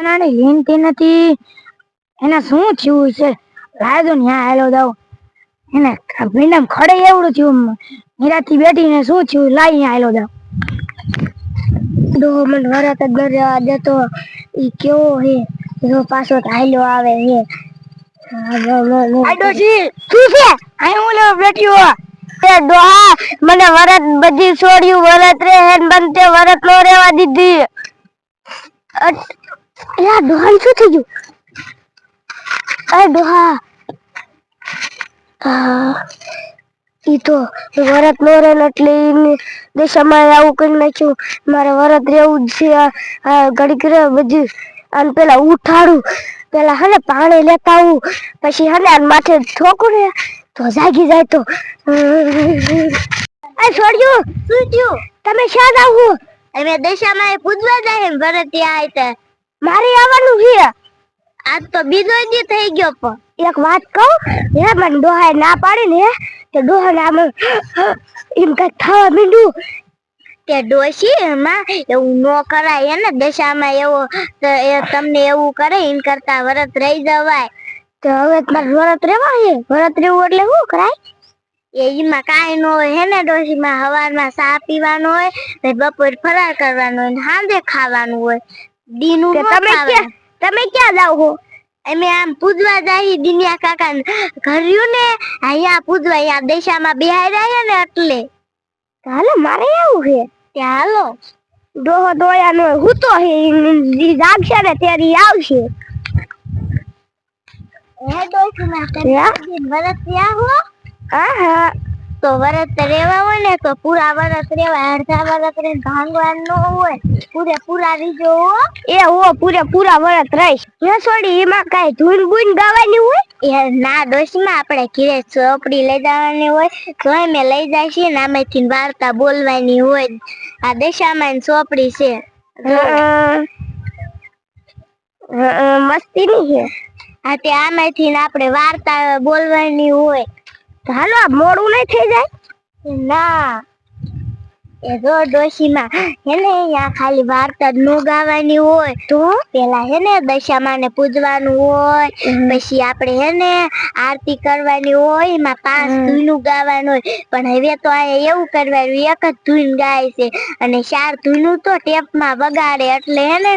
નાની લીનતી નથી. એને શું થયું છે? લાજો ન્યા હાલો દાવ. એને ભીંડામ ખડે એવડું થયું. નિરાથી બેઠીને શું થયું? લાઈ ન્યા હાલો દાવ. દો મિનિટ વરત જ દર્યા દેતો. ઈ કેવો હે? જો પાછો હાલ્યો આવે હે. આડોશી શું છે? અહીં હું લેવા બેઠ્યો. તે ડોહા મને વરત બધી છોડ્યું. વરત રે હેન બનતે વરત નો રેવા દીધી. યા ડોહા શું થઈ ગયું? અરે ડોહા ઈ તો વરત નો રે એટલે દેશામાં આવું કરી નાખ્યું. મારે વરત રેવું જ છે. ઘડીક રે બધી અને પેલા ઉઠાડું. પેલા હને પાણી લેતા આવું. પછી હને માથે ઠોકું ને તો જાગી જાય તો. આ છોડ્યું શું થયું? તમે શા જાવ? અમે દશામાં પૂજવા જાય વરત ત્યાં મારે આવવાનું છે. આજ તો બીજો દી થઈ ગયો. પણ એક વાત કહું, હે મને ડોહાએ ના પાડી ને તે ડોહાને આમ એમ કઈ થવા માંડ્યું. તે ડોશી એમાં એવું ન કરાય ને દશામાં એવો તમને એવું કરે એમ કરતા વરત રહી જવાય. તો હવે તમારે વરત રેવા છે? વરત રેવું એટલે શું કરાય? એમાં કાંઈ ન હોય હે ને ડોશીમાં. હવારમાં ચા પીવાનો હોય, બપોર ફરાર કરવાનો હોય, સાંજે ખાવાનું હોય. દીનું તમે ક્યાં જાવ છો? અમે આમ પૂજવા જાય દિનિયા કાકા ઘર રહ્યું ને અહીંયા પૂજવા. અહીંયા દશામાં બેહાઈ રહ્યા ને એટલે હાલો મારે આવું છે. ત્યાં હાલો. ડોહો ડોયા નો હું તો જાગશે ને ત્યારે આવશે. હે ડોશીમાં વરત ત્યાં હો? હા તો વરત રેવા હોય ને તો પૂરા વરત રેવા. અડધા વરત રે ભાંગવાનું ન હોય. પૂરા રીજો હો. એ હો પૂરા વરત રહીશ. હે છોડી એમાં કઈ ધૂન બૂન ગાવાની હોય? એ ના ડોશીમાં આપણે ઘીરે ચોપડી લઈ જવાની હોય. તો અમે લઈ જાય છીએ ને આમાંથી વાર્તા બોલવાની હોય. આ દશામાં ચોપડી છે. મસ્તી ની છે. હા તે આમાંથી આપણે વાર્તા બોલવાની હોય. હાલો મોડું નહીં થઈ જાય? ના એ જો ડોશીમાં હેને અહીંયા ખાલી વાર્તા જ નો ગાવાની હોય. તો પેલા હેને દશામાં ને પૂજવાનું હોય. પછી આપણે હેને આરતી કરવાની હોય. એમાં 5 ધૂનું ગાવાનું હોય. પણ હવે તો આ એવું કરવાનું એક જ ધૂન ગાય છે અને 4 ધૂનું તો ટેપમાં વગાડે. એટલે હેને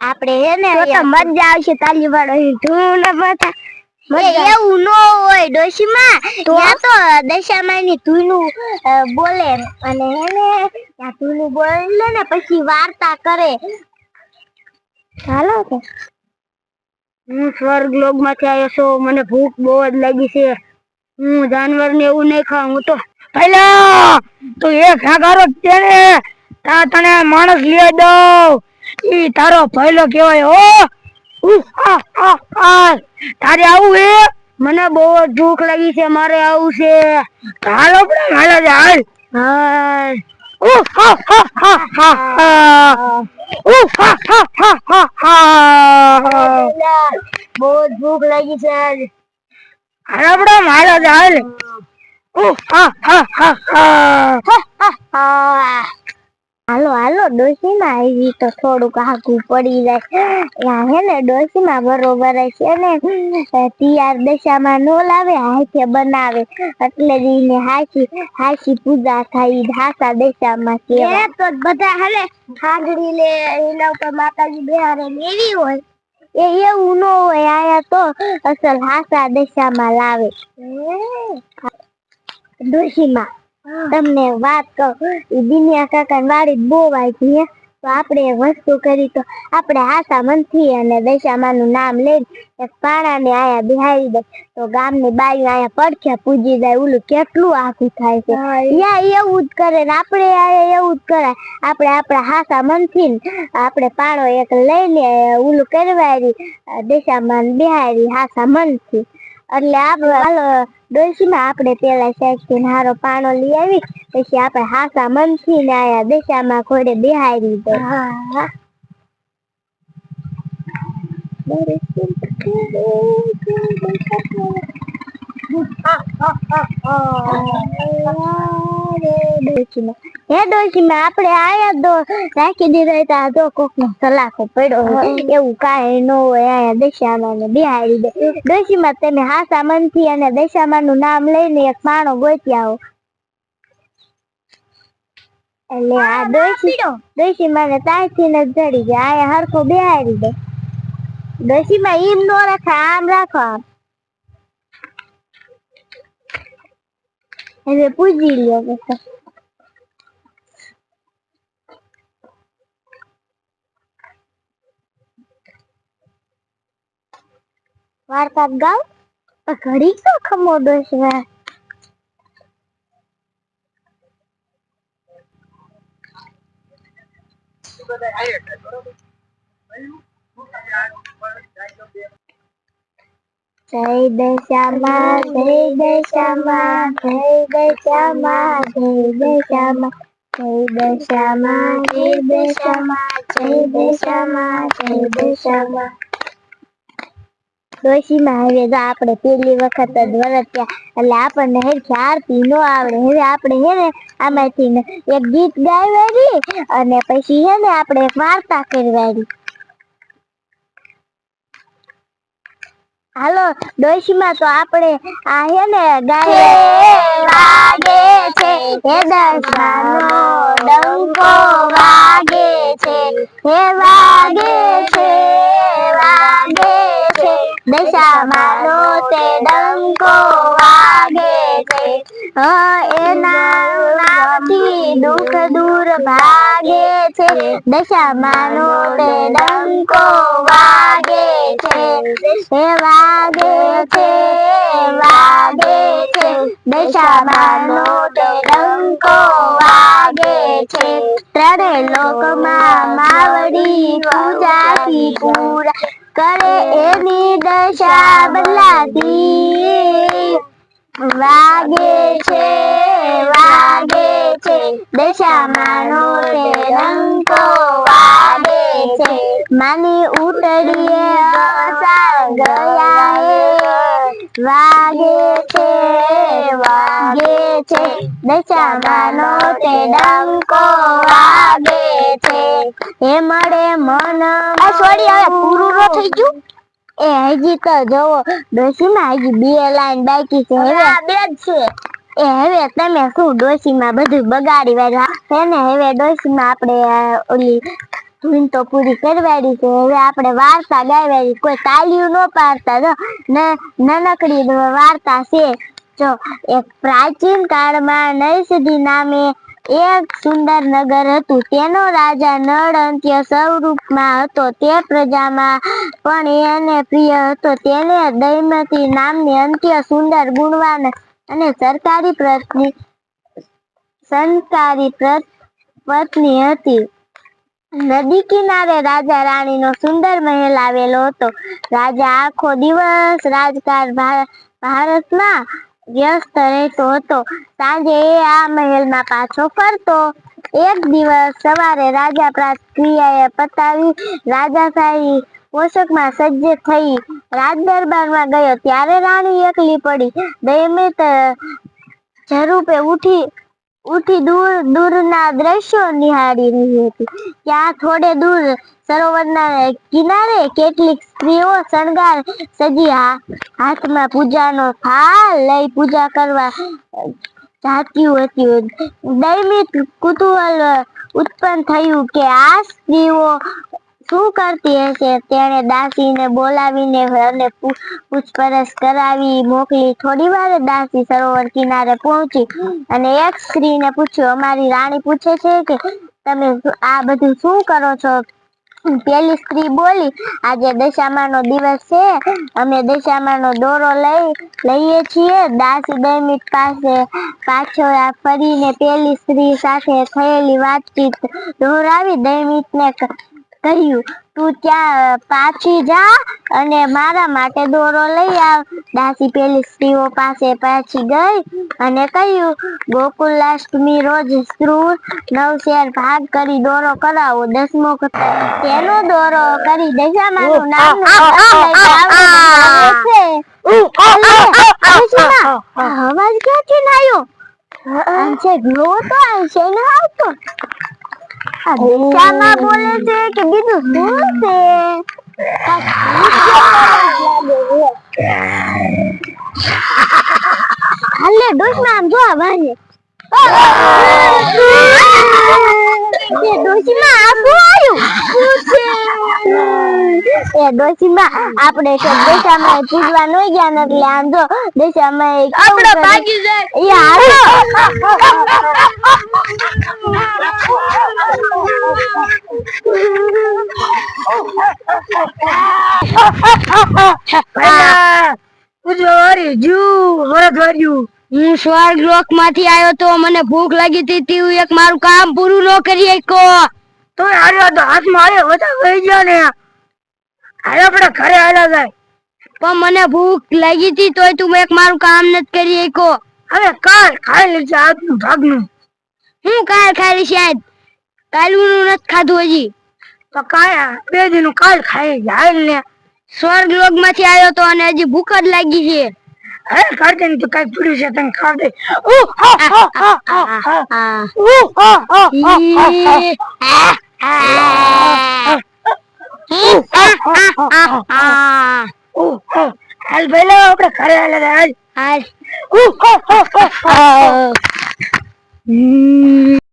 આપણે હેને મજા આવશે. તાલી વાળો ધૂન બધા એવું ન હોય ડોશીમાં. ત્યાં તો દશામાં ની ધૂનું બોલે અને હેને ત્યાં ધૂનું બોલે ને પછી વાર્તા કરે. હાલો તો હું સ્વર્ગ લોક માંથી આવ્યો છું. મને ભૂખ બહુ જ લાગી છે. હું જાનવર ને એવું નહીં ખાઉં. હું તો પહેલા તો એક હાગારો તેને તને માણસ લઈ દઉં. ઈ તારો પહેલો કહેવાય. તારે આવું હે? મને બહુ ભૂખ લાગી છે. મારે આવું છે. હાલો પણ હાલો હાલ. બહુ ભૂખ લાગી છે. હાલો હાલ. હાલો ડોશીમાં આવી તો થોડુંક આઘું પડી જાય. હે ને ડોશીમાં બરોબર છે ને તૈયાર દશામાં નો લાવે, હાથે બનાવે. એટલે એને હાસી પૂજા થાય. હાસા દશામાં કેવાય. તો બધા હાલે હાજરી લે એના ઉપર માતાજી બેહારે એવી હોય. એવું ન હોય. આયા તો અસલ હાસા દશામાં લાવે ડોશીમાં. તમને વાત કહું, દિનિયા કાકા વાડી બહુ વાગી. તો આપણે વસ્તુ કરી તો આપણે આશા મનથી અને દશામાં નું નામ લઈને એક પાણા ને આયા બિહારી દે તો ગામની બાયું આયા પડખે પૂજી જાય. ઓલું કેટલું આખું થાય છે. એવું જ કરે ને આપણે આયા એવું જ કરાય. આપણે આપણા હાસા મનથી આપણે પાણો એક લઈને ઓલું કરવારી દશામાં બિહારી હાસા મનથી. એટલે આપણે ડોશીમાં આપણે પેલા શેકથી હારો પાણો લઈ આવી. પછી આપણે હાસા મનથી ને આયા દશામાં ઘોડે બિહારી દે. હે ડોશીમાં આપણે આયા દો રાખી દીધો તો આ દો કોકનો સલાખો પડ્યો એવું કાંઈ ન હોય. આયા દશામાં ને બિહારી દે. ડોશીમાં તમે હાસા મનથી અને દશામાનું નામ લઈને એક માણો ગોતી આવો. એટલે આ ડોશીમાં ને ત્યાંથી ને ચડી ગયા. આયા હરખો બિહારી દે. ડોશીમાં ઈમ નો રાખે, આમ રાખો. આમ એટલે પૂજી લ્યો પછી. વાર્તા ગાવ ઘડી તો ખમો ડોશીમાં. જય દશામાં જય દશામાં જય દશામાં જય દશામાં જય દશામાં જય દશામાં જય દશામાં જય દશામાં. ડોશીમાં હવે તો આપણે પેલી વખત જ વરત્યા એટલે આપણને હેરખી આરતી નો આવડે. હવે આપણે હે ને આમાંથી એક ગીત ગાયવાડી અને પછી હે ને આપણે એક વાર્તા કરવાડી. હાલો ડોશીમાં તો આપણે આ હે ને ગાય વાગે છે હે દશાનો ડંકો વાગે છે હે વાગે છે દશામાનો તે ડંકો વાગે છે. એના નામથી દુઃખ દૂર ભાગે છે. દશામાનો તે ડંકો વાગે છે હે વાગે છે દશામાનો તે ડંકો વાગે છે. ત્રણે લોકમાં માવડી પૂજાથી પૂરા કરે એની દશા બદલાતી વાગે છે દશામાનો તે ડંકો વાગે છે. માની ઉતરીએ અવસાન ગયા વાગે છે દશામાનો તે ડંકો વાગે છે. હે મળે મન છોડી હવે પૂરું ન થઈ ગયું. એ હજી તો જોવો ડોશીમાં હજી 2 લાઈન બાકી છે. હવે બે જ છે. એ હવે તમે શું ડોશીમાં બધું બગાડી વાળ્યું હે ને. હવે ડોશીમાં આપણે ઓલી ધૂન તો પૂરી કરવાડી છે. હવે આપણે વાર્તા ગાયવાડી. કોઈ તાલીઓ ન પાડતા જો નાનકડી વાર્તા છે. જો એક પ્રાચીન કાળમાં નરસિંહ નામે એક સુંદર નગર હતું. તેનો રાજા નળ અંત્ય સ્વરૂપમાં હતો. તે પ્રજામાં પણ એને પ્રિય હતો. તેને દમયંતી નામની અંત્ય સુંદર ગુણવાન અને સરકારી પત્ની હતી. નદી કિનારે રાજા રાણીનો સુંદર મહેલ આવેલો હતો. રાજા આખો દિવસ ભારતમાં વ્યસ્ત રહેતો હતો. સાંજે એ આ મહેલમાં પાછો ફરતો. એક દિવસ સવારે રાજા પ્રાત ક્રિયાએ પતાવી રાજાશાહી પોશાકમાં સજ્જ થઈ રાજ દરબારમાં ગયો. ત્યારે રાણી એકલી પડી દયમિત ઝરૂપે ઉઠી દૂરના દ્રશ્યો નિહાળી રહી હતી. ત્યાં થોડે દૂર સરોવરના કિનારે કેટલીક સ્ત્રીઓ શણગાર સજી હાથમાં પૂજાનો થાળ લઈ પૂજા કરવા જાતી હતી. દૈમિત કુતૂહલ ઉત્પન્ન થયું કે આ સ્ત્રીઓ શું કરતી હશે. તેણે દાસીને બોલાવીને અને પૂછપરછ કરાવી મોકલી. થોડી વાર દાસી સરોવર કિનારે પહોંચી અને એક સ્ત્રીને પૂછ્યું, અમારી રાણી પૂછે છે કે તમે આ બધું શું કરો છો. પેલી સ્ત્રી બોલી, આજે દશામાનો દિવસ છે, અમે દશામાનો દોરો લઈએ છીએ. દાસી દૈમિત પાસે પાછો ફરીને પેલી સ્ત્રી સાથે થયેલી વાતચીત દોહરાવી દૈમિતને કહ્યું, તું ત્યાં પાછી જા અને મારા માટે દોરો લઈ આવ. દાસી પેલી સ્ત્રીઓ પાસે પાછી ગઈ અને કહ્યું, ગોકુલાષ્ટમી રોજ ક્રૂર 9 શેર ભાગ કરી દોરો કરાવો. 10મો તેનો દોરો કરી દશામાનું નામનું અવાજ ક્યાંથી આવ્યો. આમ છે નો તો આમ છે ને આવતો આ દિશામાં બોલે છે કે બીજું શું છે હાલે ડોશમાં આમ જો વાને એ ડોશીમાં આબુ આવ્યું એ ડોશીમાં આપણે સબ દેશામાં પૂજવા ન ગયા ને એટલે આમ જો દેશામાં આપણે ભાગી જાય હું સ્વર્ગ લોક માંથી આવ્યો તો મને ભૂખ લાગી હતી હું એક મારું કામ પૂરું ન કરી શક્યો તો હાલ્યો તો હાથમાં આવ્યો બધા વહી ગયા ને હાલ આપણે ઘરે હાલા જાય પણ મને ભૂખ લાગી હતી તોય તું એક મારું કામ નથી કરી શક્યો હવે કાલ ખાઈ લેજે આજનું ભાગનું હું કાલ ખાઈ શાયદ કાલનું નથી ખાધું હજી તો કાયા 2 દિન કાલ ખાઈ જાય ને સ્વર્ગ લોક માંથી આવ્યો તો અને હજી ભૂખ જ લાગી છે હે કાઢે ને તો કઈ પૂરી છે તને ખાવ દે હાલ ભાઈ આપણે ઘરે હાલ હાલ